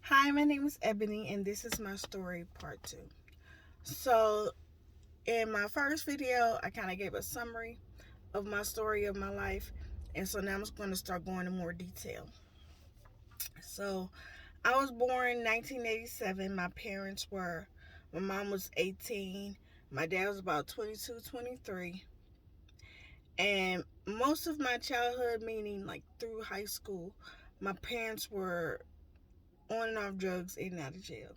Hi, my name is Ebony, and this is my story part two. So, in my first video, I kind of gave a summary of my story of my life, and so now I'm just going to start going into more detail. So, I was born in 1987. My mom was 18, my dad was about 22, 23, and most of my childhood, meaning like through high school, my parents were on and off drugs, in and out of jail.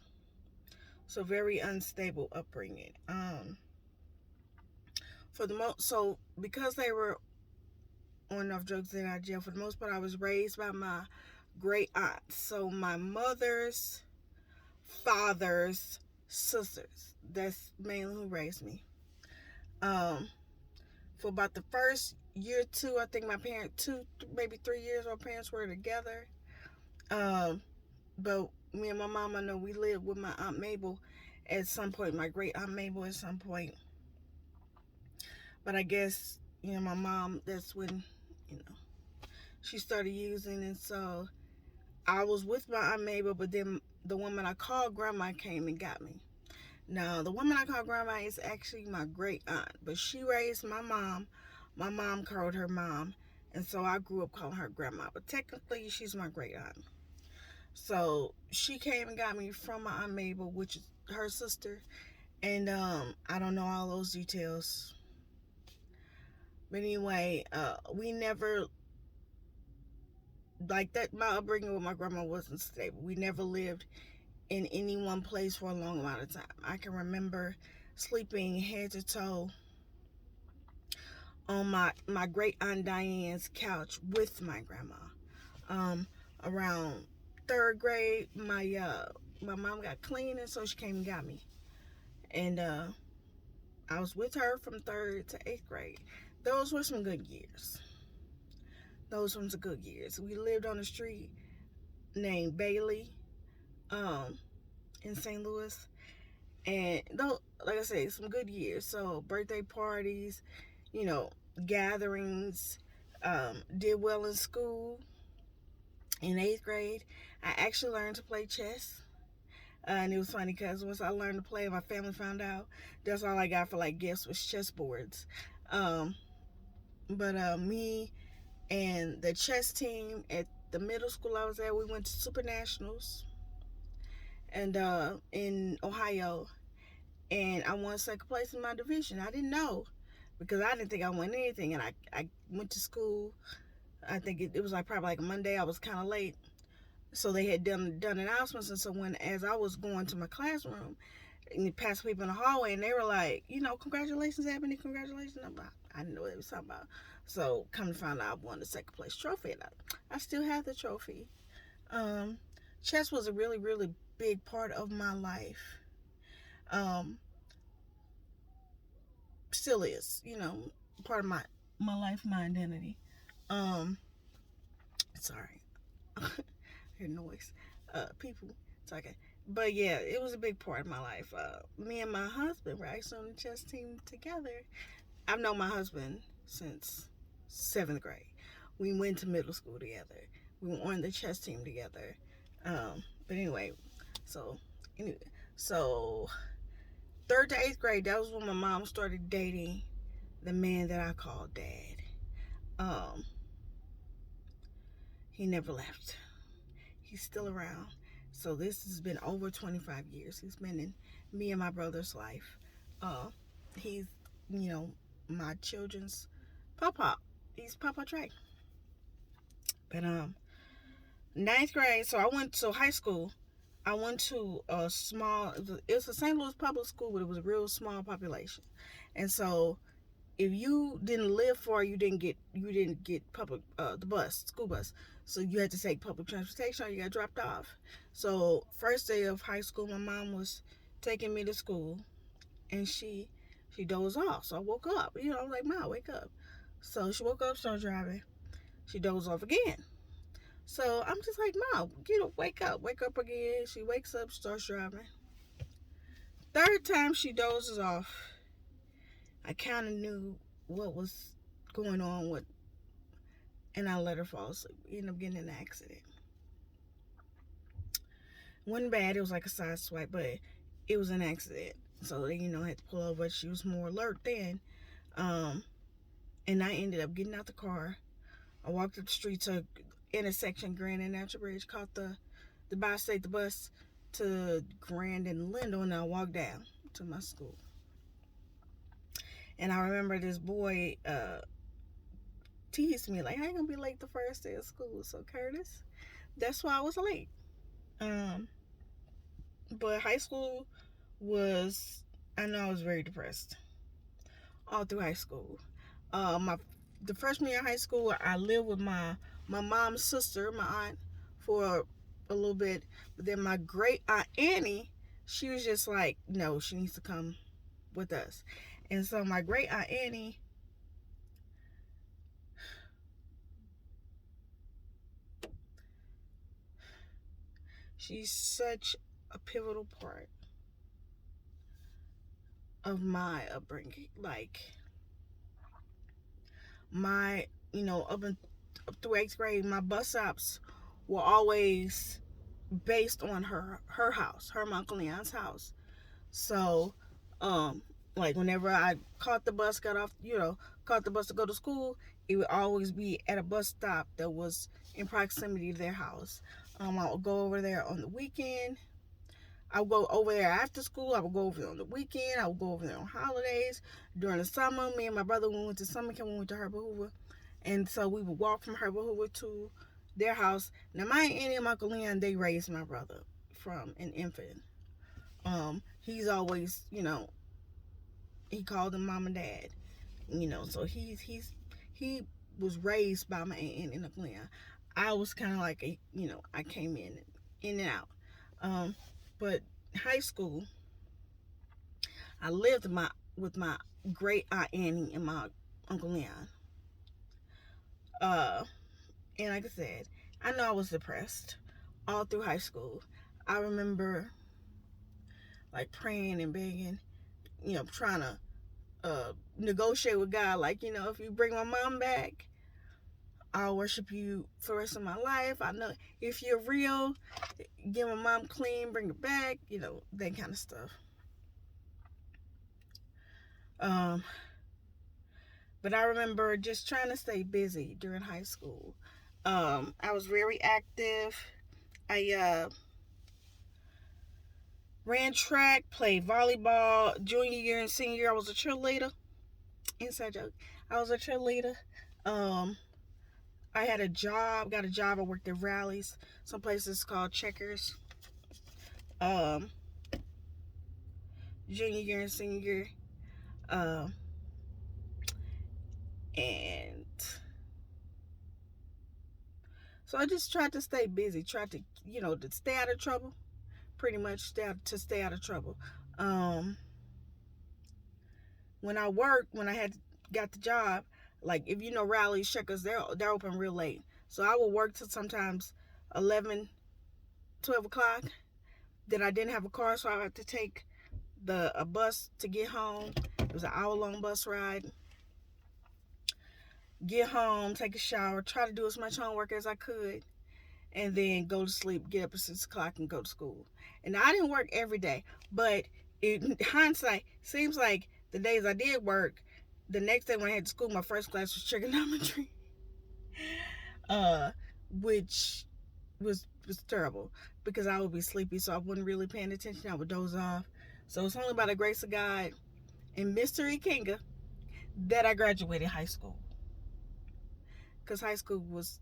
So very unstable upbringing. For the most, so because they were on and off drugs and out of jail, for the most part, I was raised by my great aunts. So my mother's father's sisters. That's mainly who raised me. Um, for about the first year or two, I think my parents maybe 3 years, our parents were together. Um, but me and my mom, I know we lived with my aunt Mabel at some point, my great aunt Mabel at some point. But I guess, my mom, that's when, she started using. And so I was with my Aunt Mabel, but then the woman I called Grandma came and got me. Now, the woman I call Grandma is actually my great aunt, but she raised my mom. My mom called her mom. And so I grew up calling her Grandma. But technically, she's my great aunt. So she came and got me from my Aunt Mabel, which is her sister. And I don't know all those details. But anyway, we never, like that, my upbringing with my grandma wasn't stable. We never lived in any one place for a long amount of time. I can remember sleeping head to toe on my great aunt Diane's couch with my grandma. Um, Around third grade, my mom got clean, and so she came and got me. And I was with her from third to eighth grade. Those were some good years. Those were some good years. We lived on a street named Bailey, um, in St. Louis, and though, like I say, some good years. So birthday parties, you know, gatherings. Did well in school. In eighth grade, I actually learned to play chess. And it was funny because once I learned to play, my family found out. That's all I got for like gifts was chess boards. Um, but me and the chess team at the middle school I was at, we went to Super Nationals and in Ohio, and I won second place in my division. I didn't know because I didn't think I won anything, and I went to school. I think it was like probably like a Monday. I was kind of late, so they had done announcements, and so when as I was going to my classroom, and you passed people in the hallway, and they were like, congratulations, Ebony, congratulations. I didn't know what they was talking about. So come to find out, I won the second place trophy, and I still have the trophy. Um, Chess was a really, really big part of my life. Um, Still is, part of my life, my identity. Um, Sorry, I hear noise. People talking. But yeah, it was a big part of my life. Me and my husband were actually on the chess team together. I've known my husband since seventh grade. We went to middle school together. We were on the chess team together. But anyway, so anyway, so third to eighth grade, that was when my mom started dating the man that I call dad. Um, he never left. He's still around. So this has been over 25 years. He's been in me and my brother's life. Uh, he's, my children's papa. He's Papa Trey. But ninth grade, so I went to high school. I went to a small. It was a St. Louis public school, but it was a real small population, and so if you didn't live far, you didn't get public the bus, school bus. So you had to take public transportation or you got dropped off. So first day of high school, my mom was taking me to school, and she dozed off. So I woke up. I was like, "Mom, wake up." So she woke up, started driving. She dozed off again. So I'm just like, "Mom, wake up again." She wakes up, starts driving. Third time she dozes off, I kind of knew what was going on with, and I let her fall asleep. We ended up getting in an accident. Wasn't bad. It was like a side swipe, but it was an accident. So they, had to pull over. She was more alert then. Um, and I ended up getting out the car. I walked up the street to intersection Grand and Natural Bridge, caught the bi-state, the bus to Grand and Lindell, and I walked down to my school. And I remember this boy teased me, like, I ain't gonna be late the first day of school. So, Curtis, that's why I was late. But high school was, I know I was very depressed all through high school. The freshman year of high school, I lived with my mom's sister, my aunt, for a little bit. But then my great aunt Annie, she was just like, no, she needs to come with us. And so my great aunt Annie, she's such a pivotal part of my upbringing. Like, my, up through 8th grade, my bus stops were always based on her house, her and my Uncle Leon's house. So, like whenever I caught the bus, caught the bus to go to school, it would always be at a bus stop that was in proximity to their house. I would go over there on the weekend. I would go over there after school. I would go over there on the weekend. I would go over there on holidays. During the summer, me and my brother, when we went to summer camp, we went to Herbert Hoover. And so we would walk from Herbert Hoover to their house. Now, my Aunt Annie and my Uncle Leon, they raised my brother from an infant. He's always, he called him mom and dad. So he was raised by my Aunt Annie and Uncle Leon. I was kind of like I came in and out. But high school, I lived with my great Aunt Annie and my Uncle Leon. And like I said, I know I was depressed all through high school. I remember like praying and begging, trying to negotiate with God. Like, if you bring my mom back, I'll worship you for the rest of my life. I know if you're real, get my mom clean, bring her back, that kind of stuff. But I remember just trying to stay busy during high school. I was very active. I ran track, played volleyball. Junior year and senior year, I was a cheerleader. Inside joke. I was a cheerleader. I had got a job. I worked at rallies, some places called Checkers. Junior year and senior year. And so I just tried to stay busy, tried to, to stay out of trouble, pretty much stay out of trouble. When I got the job, like if rallies, Checkers, they're open real late. So I would work till sometimes 11, 12 o'clock. Then I didn't have a car, so I had to take a bus to get home. It was an hour-long bus ride. Get home, take a shower, try to do as much homework as I could, and then go to sleep, get up at 6 o'clock and go to school. And I didn't work every day, but in hindsight, seems like the days I did work, the next day when I had to school, my first class was trigonometry, which was terrible because I would be sleepy, so I wasn't really paying attention. I would doze off. So it's only by the grace of God and Mr. Ikenga that I graduated high school. Because high school was,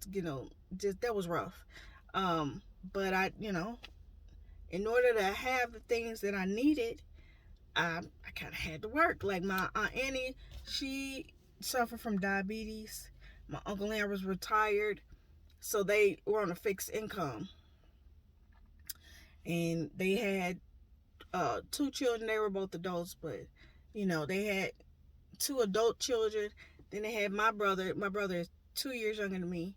just that was rough. But I, in order to have the things that I needed, I kind of had to work. Like my Aunt Annie, she suffered from diabetes. My Uncle Leon was retired, so they were on a fixed income. And they had 2 children. They were both adults, but, they had 2 adult children. Then they had my brother. My brother is 2 years younger than me.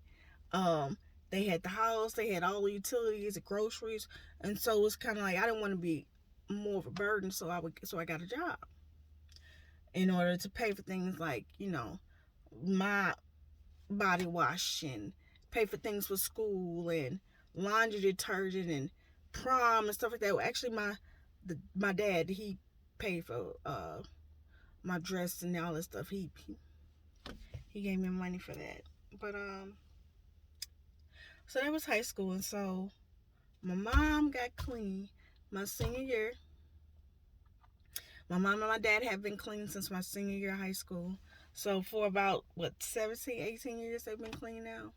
They had the house, they had all the utilities, the groceries, and so it was kind of like I didn't want to be more of a burden, so I got a job in order to pay for things like my body wash and pay for things for school and laundry detergent and prom and stuff like that. Well, actually, my dad, he paid for my dress and all that stuff. He gave me money for that. But so that was high school, and so my mom got clean my senior year. My mom and my dad have been clean since my senior year of high school. So for about 17, 18 years they've been clean now.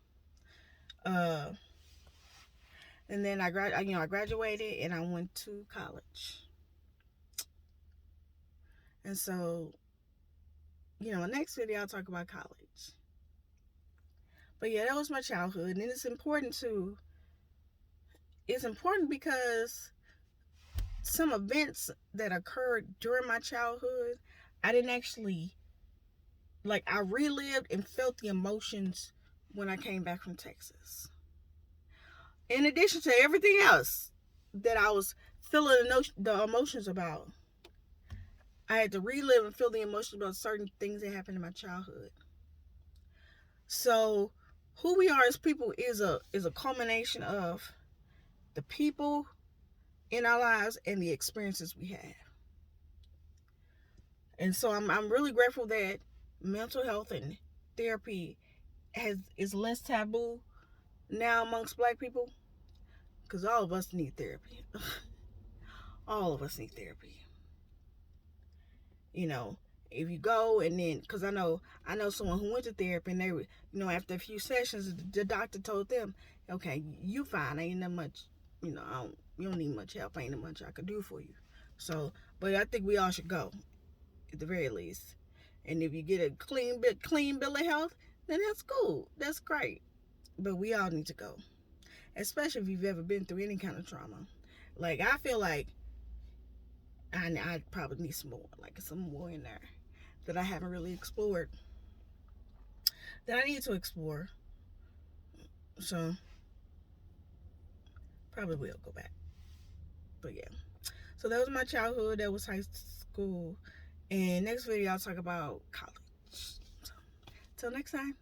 And then I graduated and I went to college. And so, next video I'll talk about college. But yeah, that was my childhood, and it's important because some events that occurred during my childhood, I didn't actually, I relived and felt the emotions when I came back from Texas. In addition to everything else that I was feeling the emotions about, I had to relive and feel the emotions about certain things that happened in my childhood. So, who we are as people is a culmination of the people in our lives and the experiences we have. And so I'm really grateful that mental health and therapy is less taboo now amongst Black people, because all of us need therapy. All of us need therapy. If you go and then, because I know someone who went to therapy, and they were, after a few sessions, the doctor told them, okay, you fine, ain't that much, you don't need much help, ain't that much I could do for you. So, but I think we all should go, at the very least. And if you get a clean bill of health, then that's cool, that's great. But we all need to go, especially if you've ever been through any kind of trauma. Like, I feel like I probably need some more in there that I haven't really explored, that I need to explore. So probably will go back. But yeah, so that was my childhood, that was high school, and next video I'll talk about college. So till next time.